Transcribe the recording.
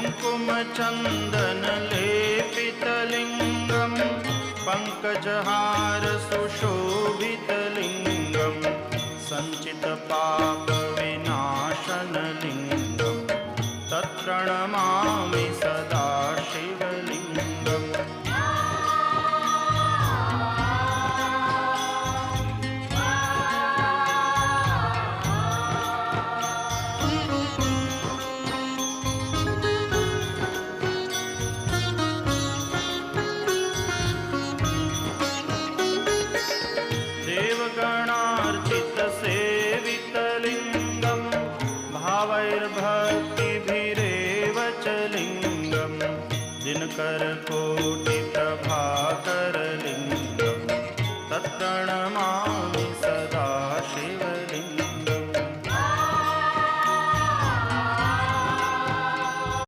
कुङ्कुमचन्दनलेपितलिङ्गं पङ्कजहार सुशोभितलिङ्गं सञ्चितपापविनाशनलिङ्गं तत्प्रणमामि सदा शिवलिङ्गम्। देवगणार्चितसेवितलिङ्गं भावैर्भक्तिभिरेव च लिङ्गं दिनकरकोटि